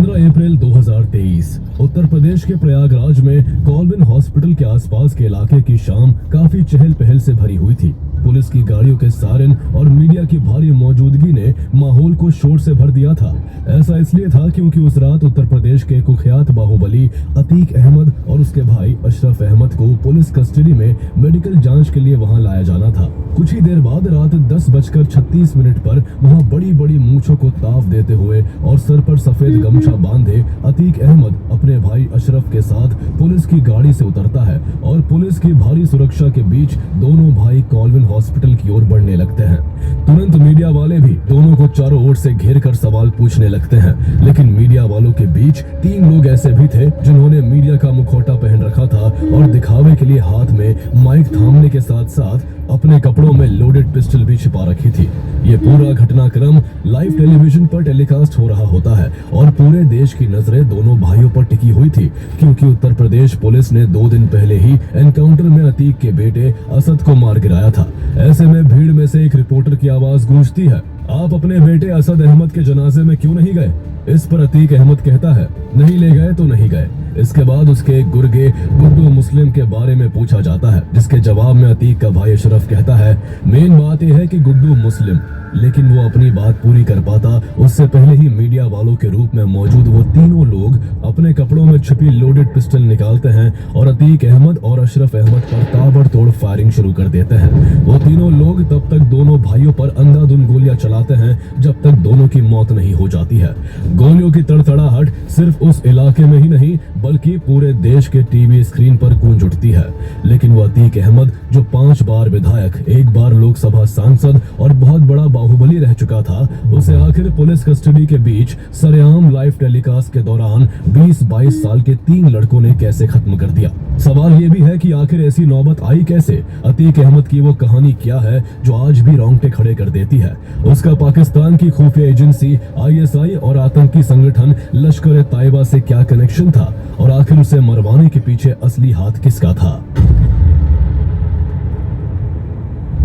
15 अप्रैल 2023 उत्तर प्रदेश के प्रयागराज में Colvin hospital के आसपास के इलाके की शाम काफी चहल पहल से भरी हुई थी। पुलिस की गाड़ियों के सायरन और मीडिया की भारी मौजूदगी ने माहौल को शोर से भर दिया था। ऐसा इसलिए था क्योंकि उस रात उत्तर प्रदेश के कुख्यात बाहुबली अतीक अहमद और उसके भाई अशरफ अहमद को पुलिस कस्टडी में मेडिकल जांच के लिए वहां लाया जाना था। कुछ ही देर बाद रात 10:36 पर वहां बड़ी बड़ी मूंछों को ताव देते हुए और सर पर सफेद गमछा बांधे अतीक अहमद अपने भाई अशरफ के साथ पुलिस की गाड़ी से उतरता है और पुलिस की भारी सुरक्षा के बीच दोनों भाई कॉल्विन हॉस्पिटल की ओर बढ़ने लगते हैं। तुरंत मीडिया वाले भी दोनों को चारों ओर से घेर कर सवाल पूछने लगते हैं, लेकिन मीडिया वालों के बीच 3 लोग ऐसे भी थे जिन्होंने मीडिया का मुखौटा पहन रखा था और दिखावे के लिए हाथ में माइक थामने के साथ साथ अपने कपड़ों में लोडेड पिस्टल भी छिपा रखी थी। ये पूरा घटनाक्रम लाइव टेलीविजन पर टेलीकास्ट हो रहा होता है और पूरे देश की नजरें दोनों भाइयों पर टिकी हुई थी, क्योंकि उत्तर प्रदेश पुलिस ने 2 दिन पहले ही एनकाउंटर में अतीक के बेटे असद को मार गिराया था। ऐसे में भीड़ में से एक रिपोर्टर की आवाज गूंजती है, आप अपने बेटे असद अहमद के जनाजे में क्यों नहीं गए? इस पर अतीक अहमद कहता है, नहीं ले गए तो नहीं गए। इसके बाद उसके एक गुर्गे गुड्डू मुस्लिम के बारे में पूछा जाता है, जिसके जवाब में अतीक का भाई अशरफ कहता है, मेन बात यह है कि गुड्डू मुस्लिम, लेकिन वो अपनी बात पूरी कर पाता उससे पहले ही मीडिया वालों के रूप में मौजूद वो तीनों लोग अपने कपड़ों में छिपी लोडेड पिस्टल निकालते हैं और अतीक अहमद और अशरफ अहमद पर ताबड़तोड़ फायरिंग शुरू कर देते हैं। वो तीनों लोग तब तक दोनों भाइयों पर अंधाधुंध गोलियां चलाते हैं जब तक दोनों की मौत नहीं हो जाती है। गोलियों की तड़तड़ाहट सिर्फ उस इलाके में ही नहीं बल्कि पूरे देश के टीवी स्क्रीन पर गूंज उठती है। लेकिन वो अतीक अहमद जो 5 बार विधायक, 1 बार लोकसभा सांसद और बहुत बड़ा बाहुबली रह चुका था, उसे आखिर पुलिस कस्टडी के बीच सरेआम लाइव टेलीकास्ट के दौरान 20-22 साल के 3 लड़कों ने कैसे खत्म कर दिया। सवाल ये भी है कि आखिर ऐसी नौबत आई कैसे? अतीक अहमद की वो कहानी क्या है जो आज भी रोंगटे खड़े कर देती है? उसका पाकिस्तान की खुफिया एजेंसी ISI और आतंकी संगठन लश्कर ताइबा से क्या कनेक्शन था और आखिर उसे मरवाने के पीछे असली हाथ किसका था?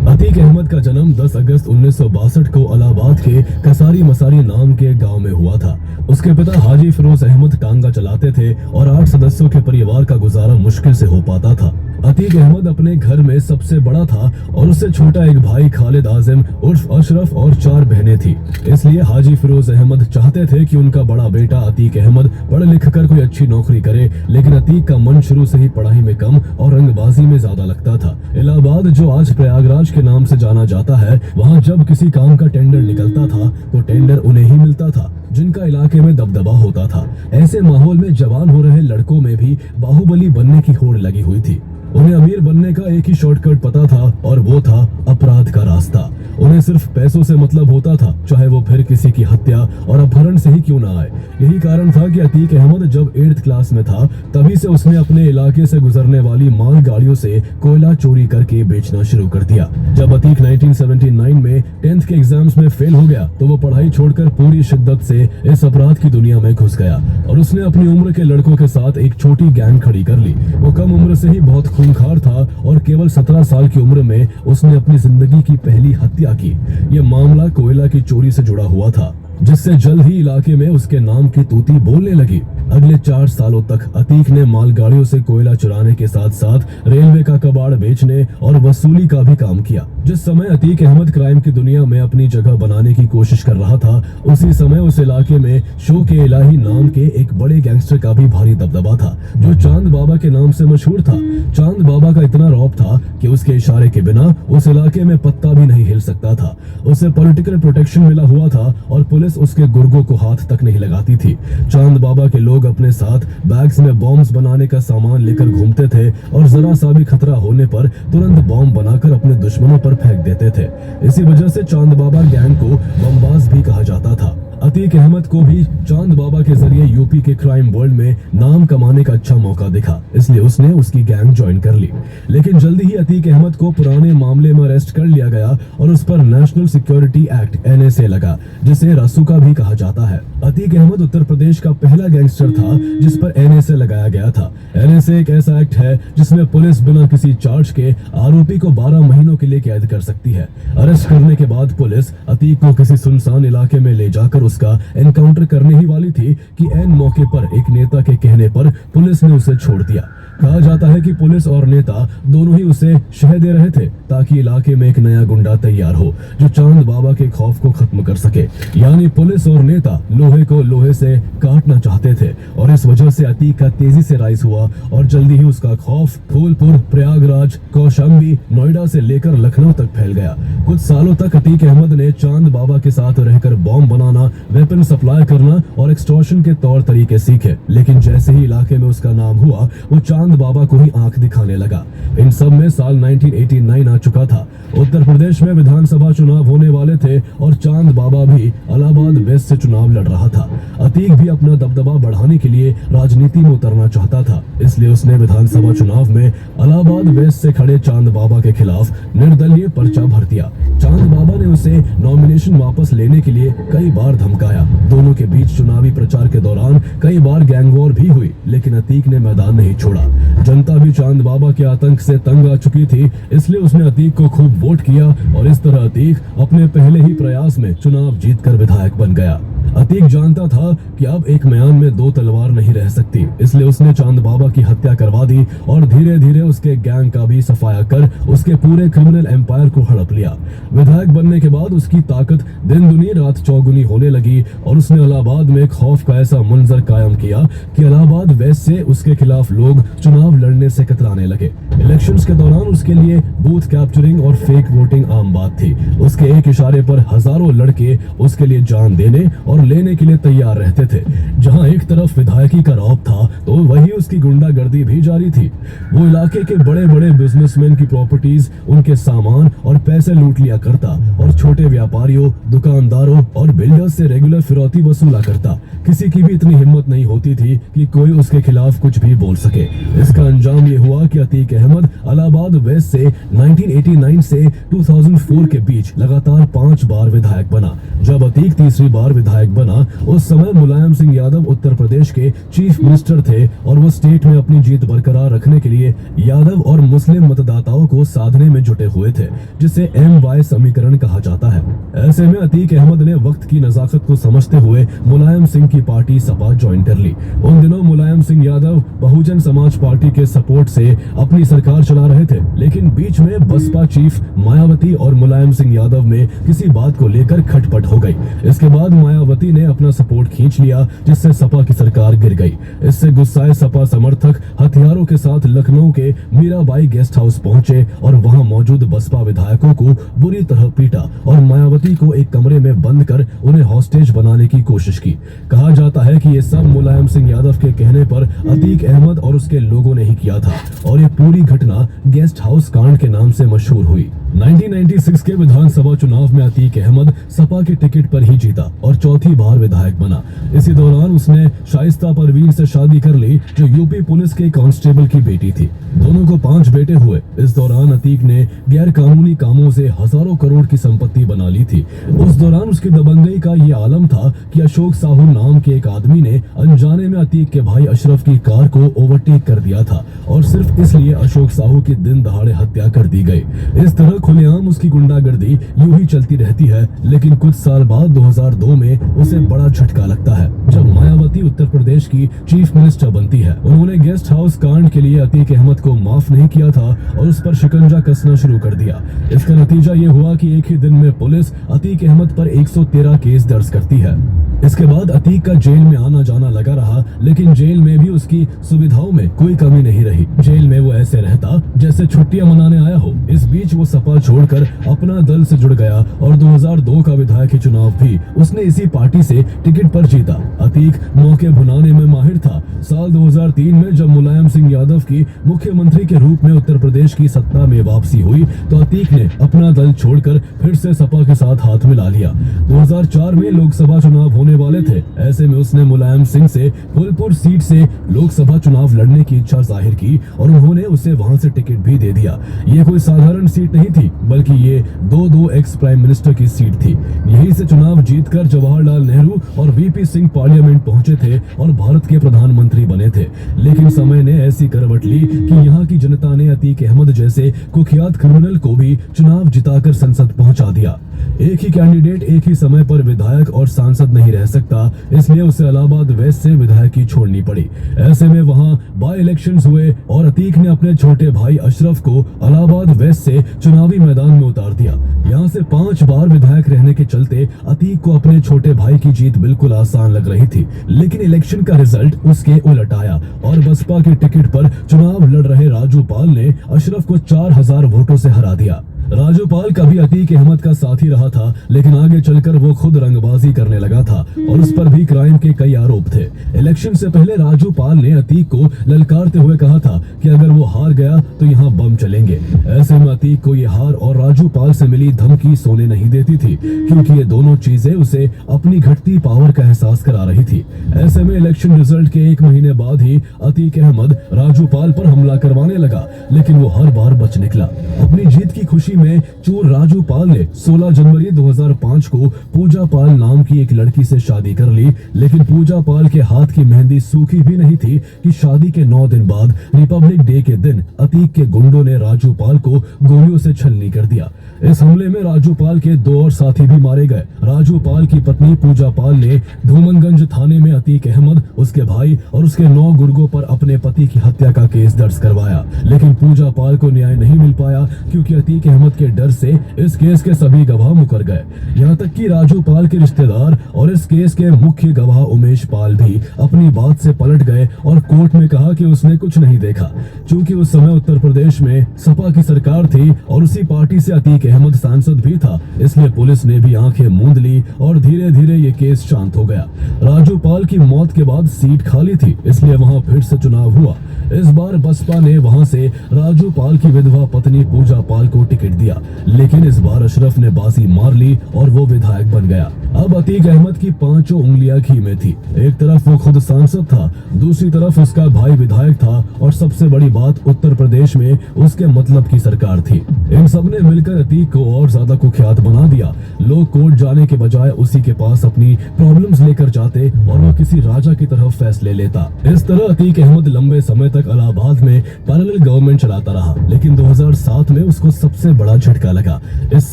अतीक अहमद का जन्म 10 अगस्त 1962 को इलाहाबाद के कसारी मसारी नाम के गांव में हुआ था। उसके पिता हाजी फिरोज अहमद टांगा चलाते थे और 8 सदस्यों के परिवार का गुजारा मुश्किल से हो पाता था। अतीक अहमद अपने घर में सबसे बड़ा था और उससे छोटा एक भाई खालिद आजिम उर्फ अशरफ और 4 बहनें थी। इसलिए हाजी फिरोज अहमद चाहते थे कि उनका बड़ा बेटा अतीक अहमद पढ़ लिख कर कोई अच्छी नौकरी करे, लेकिन अतीक का मन शुरू से ही पढ़ाई में कम और रंगबाजी में ज्यादा लगता था। इलाहाबाद जो आज प्रयागराज के नाम से जाना जाता है, वहाँ जब किसी काम का टेंडर निकलता था तो टेंडर उन्हें ही मिलता था जिनका इलाके में दबदबा होता था। ऐसे माहौल में जवान हो रहे लड़कों में भी बाहुबली बनने की होड़ लगी हुई थी। उन्हें अमीर बनने का एक ही शॉर्टकट पता था और वो था अपराध का रास्ता। उन्हें सिर्फ पैसों से मतलब होता था, चाहे वो फिर किसी की हत्या और अपहरण से ही क्यों ना आए। यही कारण था कि अतीक अहमद जब 8th क्लास में था तभी से उसने अपने इलाके से गुजरने वाली माल गाड़ियों से कोयला चोरी करके बेचना शुरू कर दिया। जब अतीक 1979 में 10th के एग्जाम्स में फेल हो गया तो वो पढ़ाई छोड़कर पूरी शिद्दत से इस अपराध की दुनिया में घुस गया और उसने अपनी उम्र के लड़कों के साथ एक छोटी गैंग खड़ी कर ली। वो कम उम्र से ही बहुत खूंखार था और केवल 17 साल की उम्र में उसने अपनी जिंदगी की पहली हत्या की। ये मामला कोयला की चोरी से जुड़ा हुआ था, जिससे जल्द ही इलाके में उसके नाम की तूती बोलने लगी। अगले 4 सालों तक अतीक ने मालगाड़ियों से कोयला चुराने के साथ साथ रेलवे का कबाड़ बेचने और वसूली का भी काम किया। जिस समय अतीक अहमद क्राइम की दुनिया में अपनी जगह बनाने की कोशिश कर रहा था, उसी समय उस इलाके में शो के इलाही नाम के एक बड़े गैंगस्टर का भी भारी दबदबा था, जो चांद बाबा के नाम से मशहूर था। चांद बाबा का इतना रौब था कि उसके इशारे के बिना उस इलाके में पत्ता भी नहीं हिल सकता था। उसे पॉलिटिकल प्रोटेक्शन मिला हुआ था और पुलिस उसके गुर्गों को हाथ तक नहीं लगाती थी। चांद बाबा के लोग अपने साथ बैग्स में बॉम्ब्स बनाने का सामान लेकर घूमते थे और जरा सा भी खतरा होने पर तुरंत बॉम्ब बनाकर अपने दुश्मनों पर फेंक देते थे। इसी वजह से चांद बाबा गैंग को बमबाज भी कहा जाता था। अतीक अहमद को भी चांद बाबा के जरिए यूपी के क्राइम वर्ल्ड में नाम कमाने का अच्छा मौका दिखा, इसलिए उसने उसकी गैंग ज्वाइन कर ली। लेकिन जल्दी ही अतीक अहमद को पुराने मामले में अरेस्ट कर लिया गया और उस पर नेशनल सिक्योरिटी एक्ट NSA लगा, जिसे रासुका भी कहा जाता है। अतीक अहमद उत्तर प्रदेश का पहला गैंगस्टर था जिस पर एनएसए लगाया गया था। एनएसए एक ऐसा एक्ट है जिसमें पुलिस बिना किसी चार्ज के आरोपी को 12 महीनों के लिए कैद कर सकती है। अरेस्ट करने के बाद पुलिस अतीक को किसी सुनसान इलाके में ले जाकर उसका एनकाउंटर करने ही वाली थी कि ऐन मौके पर एक नेता के कहने पर पुलिस ने उसे छोड़ दिया। कहा जाता है कि पुलिस और नेता दोनों ही उसे शह दे रहे थे ताकि इलाके में एक नया गुंडा तैयार हो जो चांद बाबा के खौफ को खत्म कर सके। यानी पुलिस और नेता लोहे को लोहे से काटना चाहते थे और इस वजह से अतीक का तेजी से राइज हुआ और जल्दी ही उसका खौफ फूलपुर, प्रयागराज, कौशाम्बी, नोएडा से लेकर लखनऊ तक फैल गया। कुछ सालों तक अतीक अहमद ने चांद बाबा के साथ रहकर बॉम्ब बनाना, वेपन सप्लाई करना और एक्सटॉर्शन के तौर तरीके सीखे, लेकिन जैसे ही इलाके में उसका नाम हुआ वो चांद बाबा को ही आंख दिखाने लगा। इन सब में साल 1989 आ चुका था। उत्तर प्रदेश में विधानसभा चुनाव होने वाले थे और चांद बाबा भी इलाहाबाद वेस्ट से चुनाव लड़ रहा था। अतीक भी अपना दबदबा बढ़ाने के लिए राजनीति में उतरना चाहता था, इसलिए उसने विधानसभा चुनाव में इलाहाबाद वेस्ट से खड़े चांद बाबा के खिलाफ निर्दलीय पर्चा भर दिया। चांद बाबा ने उसे नॉमिनेशन वापस लेने के लिए कई बार धमकाया। दोनों के बीच चुनावी प्रचार के दौरान कई बार गैंग वॉर भी हुई, लेकिन अतीक ने मैदान नहीं छोड़ा। जनता भी चांद बाबा के आतंक से तंग आ चुकी थी, इसलिए उसने अतीक को खूब वोट किया और इस तरह अतीक अपने पहले ही प्रयास में चुनाव जीतकर विधायक बन गया। अतीक जानता था कि अब एक म्यान में दो तलवार नहीं रह सकती, इसलिए उसने चांद बाबा की हत्या करवा दी और धीरे धीरे उसके गैंग का भी सफाया कर उसके पूरे क्रिमिनल एम्पायर को हड़प लिया। विधायक बनने के बाद उसकी ताकत दिन दुनी रात चौगुनी होने लगी और उसने इलाहाबाद में खौफ का ऐसा मंजर कायम किया कि इलाहाबाद वेस्ट से उसके खिलाफ लोग चुनाव लड़ने से कतराने लगे। इलेक्शंस के दौरान उसके लिए बूथ कैप्चरिंग और फेक वोटिंग आम बात थी। उसके एक इशारे पर हजारों लड़के उसके लिए जान देने और लेने के लिए तैयार रहते थे। जहां एक तरफ विधायकी का रौब था तो वहीं उसकी गुंडागर्दी भी जारी थी। वो इलाके के बड़े बड़े बिजनेसमैन की प्रॉपर्टीज, उनके सामान और पैसे लूट लिया करता और छोटे व्यापारियों, दुकानदारों और बिल्डर्स से रेगुलर फिरौती वसूला करता। किसी की भी इतनी हिम्मत नहीं होती थी कि कोई उसके खिलाफ कुछ भी बोल सके। इसका अंजाम ये हुआ कि अतीक अहमद इलाहाबाद वेस्ट से 1989 से 2004 के बीच लगातार 5 बार विधायक बना। जब अतीक तीसरी बार विधायक बना उस समय मुलायम सिंह यादव उत्तर प्रदेश के चीफ मिनिस्टर थे और वो स्टेट में अपनी जीत बरकरार रखने के लिए यादव और मुस्लिम मतदाताओं को साधने में जुटे हुए थे, जिसे MY समीकरण कहा जाता है। ऐसे में अतीक अहमद ने वक्त की नजाकत को समझते हुए मुलायम सिंह की पार्टी सपा ज्वाइन कर ली। उन दिनों मुलायम सिंह यादव बहुजन समाज पार्टी के सपोर्ट से अपनी सरकार चला रहे थे, लेकिन बीच में बसपा चीफ मायावती और मुलायम सिंह यादव में किसी बात को लेकर खटपट हो गई। इसके बाद मायावती ने अपना सपोर्ट खींच लिया, जिससे सपा की सरकार गिर गई। इससे गुस्साए सपा समर्थक हथियारों के साथ लखनऊ के मीराबाई गेस्ट हाउस पहुंचे और वहां मौजूद बसपा विधायकों को बुरी तरह पीटा और मायावती को एक कमरे में बंद कर उन्हें हॉस्टेज बनाने की कोशिश की। कहा जाता है कि ये सब मुलायम सिंह यादव के कहने पर अतीक अहमद और उसके लोगों ने ही किया था और ये पूरी घटना गेस्ट हाउस कांड के नाम से मशहूर हुई। 1996 के विधानसभा चुनाव में अतीक अहमद सपा के टिकट पर ही जीता और चौथी बार विधायक बना। इसी दौरान उसने शाइस्ता परवीन से शादी कर ली, जो यूपी पुलिस के कांस्टेबल की बेटी थी। दोनों को 5 बेटे हुए। इस दौरान अतीक ने गैर कानूनी कामों से हजारों करोड़ की संपत्ति बना ली थी। उस दौरान उसकी दबंगई का ये आलम था कि अशोक साहू नाम के एक आदमी ने अनजाने में अतीक के भाई अशरफ की कार को ओवरटेक कर दिया था और सिर्फ इसलिए अशोक साहू की दिन दहाड़े हत्या कर दी गई। इस तरह खुलेआम उसकी गुंडागर्दी यूं ही चलती रहती है, लेकिन कुछ साल बाद 2002 में उसे बड़ा झटका लगता है जब मायावती उत्तर प्रदेश की चीफ मिनिस्टर बनती है। उन्होंने गेस्ट हाउस कांड के लिए अतीक अहमद को माफ नहीं किया था और उस पर शिकंजा कसना शुरू कर दिया। इसका नतीजा ये हुआ कि एक ही दिन में पुलिस अतीक अहमद पर 113 केस दर्ज करती है। इसके बाद अतीक का जेल में आना जाना लगा रहा, लेकिन जेल में भी उसकी सुविधाओं में कोई कमी नहीं रही। जेल में वो ऐसे रहता जैसे छुट्टियां मनाने आया हो। इस बीच वो सपा छोड़कर अपना दल से जुड़ गया और 2002 का विधायकी चुनाव भी उसने इसी पार्टी से टिकट पर जीता। अतीक मौके भुनाने में माहिर था। साल 2003 में जब मुलायम सिंह यादव की मुख्यमंत्री के रूप में उत्तर प्रदेश की सत्ता में वापसी हुई तो अतीक ने अपना दल छोड़कर फिर से सपा के साथ हाथ मिला लिया। 2004 में लोकसभा चुनाव होने वाले थे। ऐसे में उसने मुलायम सिंह से फूलपुर सीट से लोकसभा चुनाव लड़ने की इच्छा जाहिर की और उन्होंने उसे वहां से टिकट भी दे दिया। ये कोई साधारण सीट नहीं थी, बल्कि ये दो एक्स प्राइम मिनिस्टर की सीट थी। यहीं से चुनाव जीतकर जवाहरलाल नेहरू और वीपी सिंह पार्लियामेंट पहुंचे थे और भारत के प्रधानमंत्री बने थे। लेकिन समय ने ऐसी करवट ली कि यहाँ की जनता ने अतीक अहमद जैसे कुख्यात क्रिमिनल को भी चुनाव जिताकर संसद पहुंचा दिया। एक ही कैंडिडेट एक ही समय पर विधायक और सांसद नहीं रह सकता, इसलिए उसे इलाहाबाद वेस्ट से विधायकी छोड़नी पड़ी। ऐसे में वहां बाय इलेक्शंस हुए और अतीक ने अपने छोटे भाई अशरफ को इलाहाबाद वेस्ट से चुनावी मैदान में उतार दिया। यहां से 5 बार विधायक रहने के चलते अतीक को अपने छोटे भाई की जीत बिल्कुल आसान लग रही थी। लेकिन इलेक्शन का रिजल्ट उसके उलट आया और बसपा के टिकट पर चुनाव लड़ रहे राजू पाल ने अशरफ को 4000 वोटों से हरा दिया। राजू पाल कभी अतीक अहमद का साथी रहा था, लेकिन आगे चलकर वो खुद रंगबाजी करने लगा था और उस पर भी क्राइम के कई आरोप थे। इलेक्शन से पहले राजू पाल ने अतीक को ललकारते हुए कहा था कि अगर वो हार गया तो यहाँ बम चलेंगे। ऐसे में अतीक को ये हार और राजू पाल से मिली धमकी सोने नहीं देती थी, क्योंकि ये दोनों चीजें उसे अपनी घटती पावर का एहसास करा रही थी। ऐसे में इलेक्शन रिजल्ट के 1 महीने बाद ही अतीक अहमद राजू पाल पर हमला करवाने लगा, लेकिन वो हर बार बच निकला। अपनी जीत की खुशी में चोर राजू पाल ने 16 जनवरी 2005 को पूजा पाल नाम की एक लड़की से शादी कर ली। लेकिन पूजा पाल के हाथ की मेहंदी सूखी भी नहीं थी कि शादी के 9 दिन बाद रिपब्लिक डे के दिन अतीक के गुंडों ने राजू पाल को गोलियों से छलनी कर दिया। इस हमले में राजू पाल के 2 और साथी भी मारे गए। राजू पाल की पत्नी पूजा पाल ने धूमनगंज थाने में अतीक अहमद, उसके भाई और उसके 9 गुर्गों पर अपने पति की हत्या का केस दर्ज करवाया। लेकिन पूजा पाल को न्याय नहीं मिल पाया, क्योंकि अतीक अहमद के डर से इस केस के सभी गवाह मुकर गए। यहाँ तक कि राजू पाल के रिश्तेदार और इस केस के मुख्य गवाह उमेश पाल भी अपनी बात से पलट गए और कोर्ट में कहा कि उसने कुछ नहीं देखा। चूंकि उस समय उत्तर प्रदेश में सपा की सरकार थी और उसी पार्टी से अतीक अहमद सांसद भी था, इसलिए पुलिस ने भी आंखें मूंद ली और धीरे धीरे ये केस शांत हो गया। राजू पाल की मौत के बाद सीट खाली थी, इसलिए वहां फिर से चुनाव हुआ। इस बार बसपा ने वहां से राजू पाल की विधवा पत्नी पूजा पाल को टिकट दिया, लेकिन इस बार अशरफ ने बाजी मार ली और वो विधायक बन गया। अब अतीक अहमद की 5 उंगलियां घी में थी। एक तरफ वो खुद सांसद था, दूसरी तरफ उसका भाई विधायक था और सबसे बड़ी बात, उत्तर प्रदेश में उसके मतलब की सरकार थी। इन सब ने मिलकर अतीक को और ज्यादा कुख्यात बना दिया। लोग कोर्ट जाने के बजाय उसी के पास अपनी प्रॉब्लम्स लेकर जाते और वो किसी राजा की तरह फैसले लेता। इस तरह अतीक अहमद लंबे समय तक इलाहाबाद में पैरेलल गवर्नमेंट चलाता रहा, लेकिन 2007 में उसको सबसे बड़ा झटका लगा। इस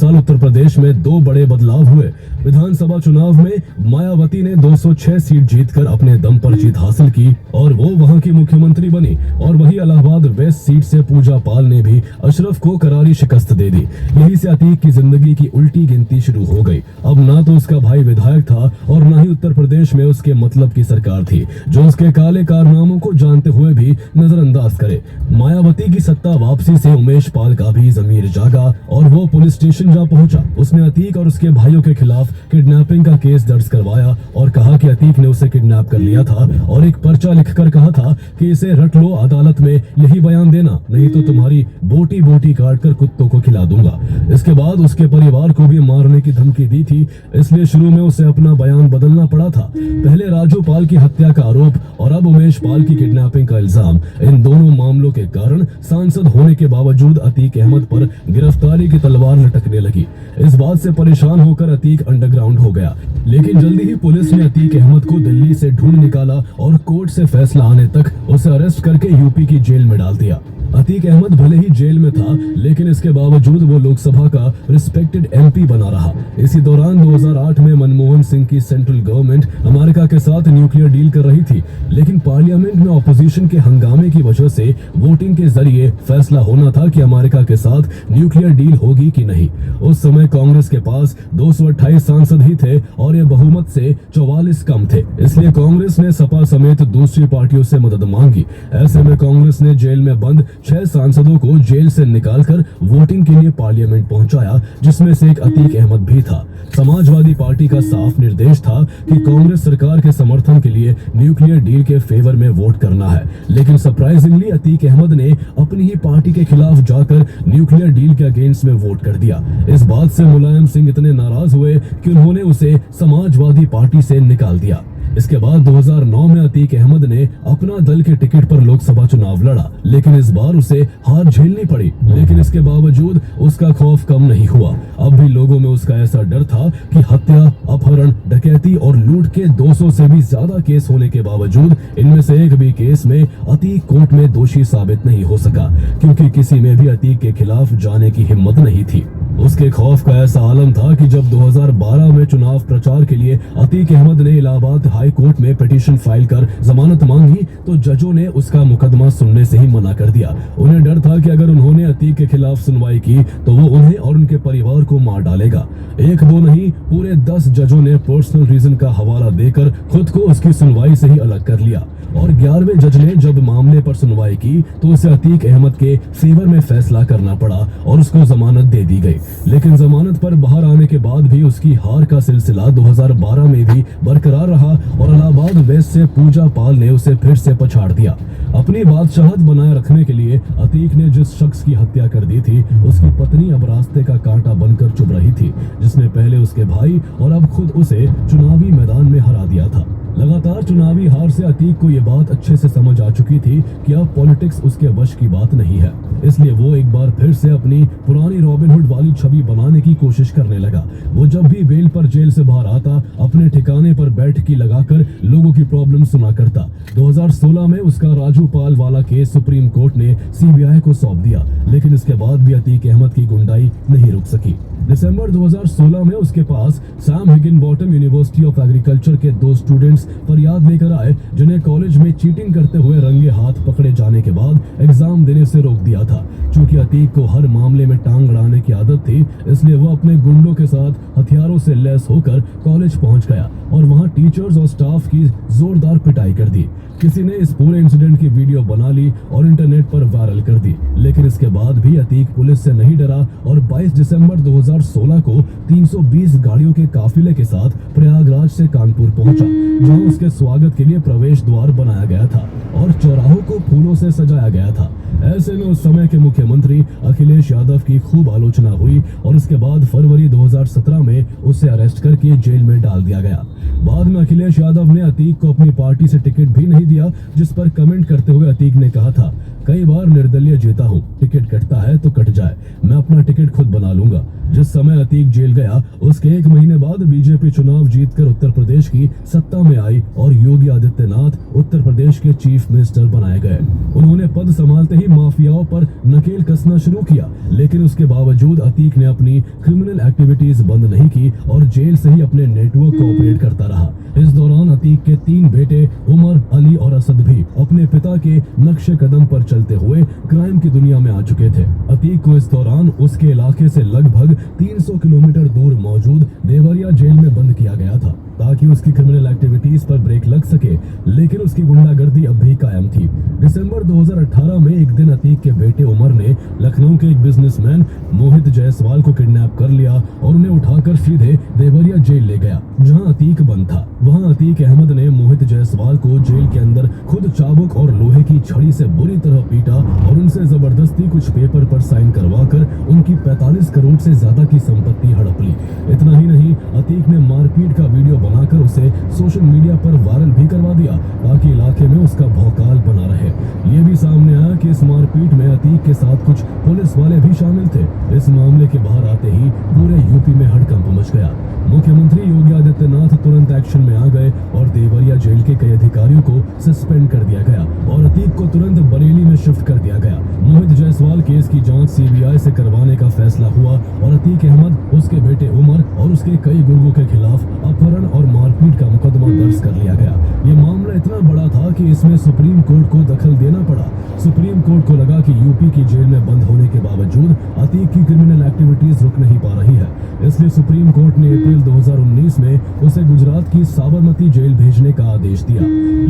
साल उत्तर प्रदेश में 2 बड़े बदलाव हुए। विधानसभा चुनाव में मायावती ने 206 सीट जीतकर अपने दम पर जीत हासिल की और वो वहां की मुख्यमंत्री बनी, और वही इलाहाबाद वेस्ट सीट से पूजा पाल ने भी अशरफ को करारी शिकस्त दे दी। यहीं से अतीक की जिंदगी की उल्टी गिनती शुरू हो गई। अब ना तो उसका भाई विधायक था और ना ही उत्तर प्रदेश में उसके मतलब की सरकार थी, जो उसके काले कारनामों को जानते हुए भी नजरअंदाज करे। मायावती की सत्ता वापसी से उमेश पाल का भी जमीर जागा और वो पुलिस स्टेशन जा पहुंचा। उसने अतीक और उसके भाइयों के खिलाफ किडनैपिंग का केस दर्ज करवाया और कहा कि अतीक ने उसे किडनैप कर लिया था और एक पर्चा लिखकर कहा था कि इसे रट लो, अदालत में यही बयान देना, नहीं तो तुम्हारी बोटी बोटी काट कर कुत्तों को खिला दूंगा। इसके बाद उसके परिवार को भी मारने की धमकी दी थी, इसलिए शुरू में उसे अपना बयान बदलना पड़ा था। पहले राजू पाल की हत्या का आरोप और अब उमेश पाल की किडनैपिंग का इल्जाम। इन दोनों मामलों के कारण सांसद होने के बावजूद अतीक अहमद पर गिरफ्तारी की तलवार लटकने लगी। इस बात से परेशान होकर अतीक अंडरग्राउंड हो गया, लेकिन जल्दी ही पुलिस ने अतीक अहमद को दिल्ली से ढूंढ निकाला और कोर्ट से फैसला आने तक उसे अरेस्ट करके यूपी की जेल में डाल दिया। अतीक अहमद भले ही जेल में था, लेकिन इसके बावजूद वो लोकसभा का रिस्पेक्टेड एमपी बना रहा। इसी दौरान 2008 में मनमोहन सिंह की सेंट्रल गवर्नमेंट अमेरिका के साथ न्यूक्लियर डील कर रही थी, लेकिन पार्लियामेंट में ऑपोजिशन के हंगामे की वजह से वोटिंग के जरिए फैसला होना था कि अमेरिका के साथ न्यूक्लियर डील होगी कि नहीं। उस समय कांग्रेस के पास 228 सांसद ही थे और ये बहुमत से 44 कम थे, इसलिए कांग्रेस ने सपा समेत दूसरी पार्टियों से मदद मांगी। ऐसे में कांग्रेस ने जेल में बंद 6 सांसदों को जेल से निकालकर वोटिंग के लिए पार्लियामेंट पहुंचाया, जिसमें से एक अतीक अहमद भी था। समाजवादी पार्टी का साफ निर्देश था कि कांग्रेस सरकार के समर्थन के लिए न्यूक्लियर डील के फेवर में वोट करना है, लेकिन सरप्राइजिंगली अतीक अहमद ने अपनी ही पार्टी के खिलाफ जाकर न्यूक्लियर डील के अगेंस्ट में वोट कर दिया। इस बात से मुलायम सिंह इतने नाराज हुए कि उन्होंने उसे समाजवादी पार्टी से निकाल दिया। इसके बाद 2009 में अतीक अहमद ने अपना दल के टिकट पर लोकसभा चुनाव लड़ा, लेकिन इस बार उसे हार झेलनी पड़ी। लेकिन इसके बावजूद उसका खौफ कम नहीं हुआ। अब भी लोगों में उसका ऐसा डर था कि हत्या, अपहरण, डकैती और लूट के 200 से भी ज्यादा केस होने के बावजूद इनमें से एक भी केस में अतीक कोर्ट में दोषी साबित नहीं हो सका, क्योंकि किसी में भी अतीक के खिलाफ जाने की हिम्मत नहीं थी। उसके खौफ का ऐसा आलम था कि जब 2012 में चुनाव प्रचार के लिए अतीक अहमद ने इलाहाबाद हाई कोर्ट में पिटीशन फाइल कर जमानत मांगी तो जजों ने उसका मुकदमा सुनने से ही मना कर दिया। उन्हें डर था कि अगर उन्होंने अतीक के खिलाफ सुनवाई की तो वो उन्हें और उनके परिवार को मार डालेगा। एक दो नहीं, पूरे 10 जजों ने पर्सनल रीजन का हवाला देकर खुद को उसकी सुनवाई से ही अलग कर लिया और 11वें जज ने जब मामले पर सुनवाई की तो उसे अतीक अहमद के फेवर में फैसला करना पड़ा और उसको जमानत दे दी गई। लेकिन जमानत पर बाहर आने के बाद भी उसकी हार का सिलसिला 2012 में भी बरकरार रहा और इलाहाबाद वेस्ट से पूजा पाल ने उसे फिर से पछाड़ दिया। अपनी बादशाहत बनाए रखने के लिए अतीक ने जिस शख्स की हत्या कर दी थी उसकी पत्नी अब रास्ते का कांटा बनकर चुभ रही थी, जिसने पहले उसके भाई और अब खुद उसे चुनावी मैदान में हरा दिया था। लगातार चुनावी हार से अतीक को ये बात अच्छे से समझ आ चुकी थी कि अब पॉलिटिक्स उसके वश की बात नहीं है, इसलिए वो एक बार फिर से अपनी पुरानी रॉबिनहुड वाली छवि बनाने की कोशिश करने लगा। वो जब भी बेल पर जेल से बाहर आता अपने ठिकाने पर बैठकी लगाकर लोगों की प्रॉब्लम सुना करता। 2016 में उसका राजू पाल वाला केस सुप्रीम कोर्ट ने सीबीआई को सौंप दिया, लेकिन इसके बाद भी अतीक अहमद की गुंडाई नहीं रुक सकी। दिसंबर 2016 में उसके पास Sam Higginbottom University of Agriculture के 2 स्टूडेंट्स फरियाद लेकर आए, जिन्हें कॉलेज में चीटिंग करते हुए रंगे हाथ पकड़े जाने के बाद एग्जाम देने से रोक दिया था। चूंकि अतीक को हर मामले में टांग अड़ाने की आदत थी, इसलिए वो अपने गुंडों के साथ हथियारों से लैस होकर कॉलेज पहुंच गया और वहां टीचर्स और स्टाफ की जोरदार पिटाई कर दी। किसी ने इस पूरे इंसिडेंट की वीडियो बना ली और इंटरनेट पर वायरल कर दी, लेकिन इसके बाद भी अतीक पुलिस से नहीं डरा और 22 दिसंबर 2016 को 320 गाड़ियों के काफिले के साथ प्रयागराज से कानपुर पहुंचा, जहां उसके स्वागत के लिए प्रवेश द्वार बनाया गया था और चौराहों को फूलों से सजाया गया था। ऐसे में उस समय के मुख्यमंत्री अखिलेश यादव की खूब आलोचना हुई और इसके बाद फरवरी 2017 में उसे अरेस्ट करके जेल में डाल दिया गया। बाद में अखिलेश यादव ने अतीक को अपनी पार्टी से टिकट भी नहीं दिया, जिस पर कमेंट करते हुए अतीक ने कहा था, कई बार निर्दलीय जीता हूँ, टिकट कटता है तो कट जाए, मैं अपना टिकट खुद बना लूंगा। जिस समय अतीक जेल गया उसके 1 महीने बाद बीजेपी चुनाव जीतकर उत्तर प्रदेश की सत्ता में आई और योगी आदित्यनाथ उत्तर प्रदेश के चीफ मिनिस्टर बनाए गए। उन्होंने पद संभालते ही माफियाओं पर नकेल कसना शुरू किया, लेकिन उसके बावजूद अतीक ने अपनी क्रिमिनल एक्टिविटीज बंद नहीं की और जेल से ही अपने नेटवर्क को ऑपरेट करता रहा। इस दौरान अतीक के 3 बेटे उमर, अली और असद भी अपने पिता के नक्शे कदम पर चलते हुए क्राइम की दुनिया में आ चुके थे। अतीक को इस दौरान उसके इलाके से लगभग 300 किलोमीटर दूर मौजूद देवरिया जेल में बंद किया गया था ताकि उसकी क्रिमिनल एक्टिविटीज पर ब्रेक लग सके, लेकिन उसकी गुंडागर्दी अब भी कायम थी। दिसंबर 2018 में एक दिन अतीक के बेटे उमर ने लखनऊ के एक बिजनेसमैन मोहित जायसवाल को किडनैप कर लिया और उन्हें उठाकर सीधे देवरिया जेल ले गया, जहां अतीक बंद था। वहां अतीक अहमद ने मोहित जायसवाल को जेल के अंदर खुद चाबुक और लोहे की छड़ी से बुरी तरह पीटा और उनसे जबरदस्ती कुछ पेपर पर साइन करवाकर उनकी 45 करोड़ से ज्यादा की संपत्ति हड़प ली। इतना ही नहीं, अतीक ने मारपीट का वीडियो बनाकर उसे सोशल मीडिया पर वायरल भी करवा दिया ताकि इलाके में उसका भौकाल बना रहे। ये भी सामने आया कि इस मारपीट में अतीक के साथ कुछ पुलिस वाले भी शामिल थे। इस मामले के बाहर आते ही पूरे यूपी में हड़कंप मच गया। मुख्यमंत्री योगी आदित्यनाथ तुरंत एक्शन में आ गए और देवरिया जेल के कई अधिकारियों को सस्पेंड कर दिया गया और अतीक को तुरंत बरेली में शिफ्ट कर दिया गया। मोहित जायसवाल केस की जांच सीबीआई से करवाने का फैसला हुआ और अतीक अहमद, उसके बेटे उमर और उसके कई गुर्गों के खिलाफ अपहरण और मारपीट का मुकदमा दर्ज कर लिया गया। ये मामला इतना बड़ा था कि इसमें सुप्रीम कोर्ट को दखल देना पड़ा। सुप्रीम कोर्ट को लगा कि यूपी की जेल में बंद होने के बावजूद अतीक की क्रिमिनल एक्टिविटीज रुक नहीं पा रही है, इसलिए सुप्रीम कोर्ट ने अप्रैल 2019 में उसे गुजरात की साबरमती जेल भेजने का आदेश दिया।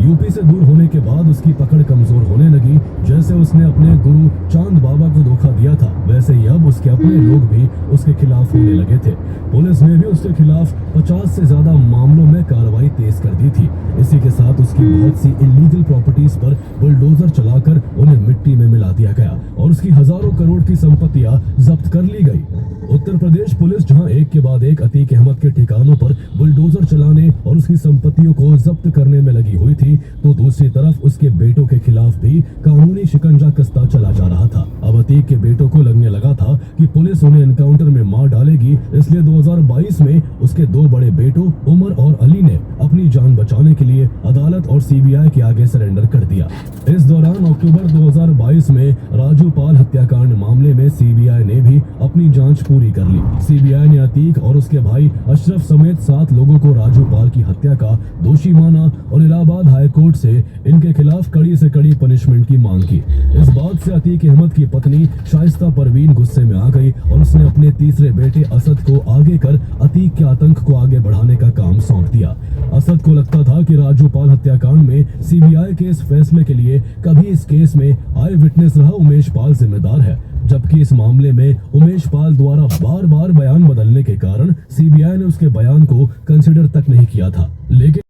यूपी से दूर होने के बाद उसकी पकड़ कमजोर होने लगी। जैसे उसने अपने गुरु चांद बाबा को धोखा दिया था, वैसे ही अब उसके अपने लोग भी उसके खिलाफ होने लगे थे। पुलिस ने भी उसके खिलाफ 50 से ज्यादा मामलों में कार्रवाई तेज कर दी थी। इसी के साथ उसकी बहुत सी इलीगल प्रॉपर्टीज पर बुलडोजर चलाकर उन्हें मिट्टी में मिला दिया गया और उसकी हजारों करोड़ की संपत्तियां जब्त कर ली गई। उत्तर प्रदेश पुलिस जहां एक के बाद एक अतीक अहमद के ठिकानों पर बुलडोजर चलाने और उसकी संपत्तियों को जब्त करने में लगी हुई थी, तो दूसरी तरफ उसके बेटों के खिलाफ भी कानूनी शिकंजा कसता चला जा रहा था। अब अतीक के बेटों को लगने लगा था कि पुलिस उन्हें एनकाउंटर में मार डालेगी, इसलिए 2022 में उसके दो बड़े बेटों उमर और अली ने अपनी जान बचाने के लिए अदालत और सीबीआई के आगे सरेंडर कर दिया। इस दौरान अक्टूबर 2022 में राजू पाल हत्याकांड मामले में सीबीआई ने भी अपनी जांच पूरी कर ली। सीबीआई ने अतीक और उसके भाई अशरफ समेत 7 लोगों को राजू पाल की हत्या का दोषी माना और इलाहाबाद हाई कोर्ट से इनके खिलाफ कड़ी से कड़ी पनिशमेंट की मांग की। इस बात से अतीक अहमद की पत्नी शाइस्ता परवीन गुस्से में आ गई और उसने अपने तीसरे बेटे असद को आगे कर अतीक के आतंक को आगे बढ़ाने का काम सौंप दिया। असद को लगता था कि राजू पाल हत्याकांड में सीबीआई के इस फैसले के लिए कभी इस केस में आई विटनेस रहा उमेश पाल जिम्मेदार है, जबकि इस मामले में उमेश पाल द्वारा बार बार बयान बदलने के कारण सीबीआई ने उसके बयान को कंसिडर तक नहीं किया था। लेकिन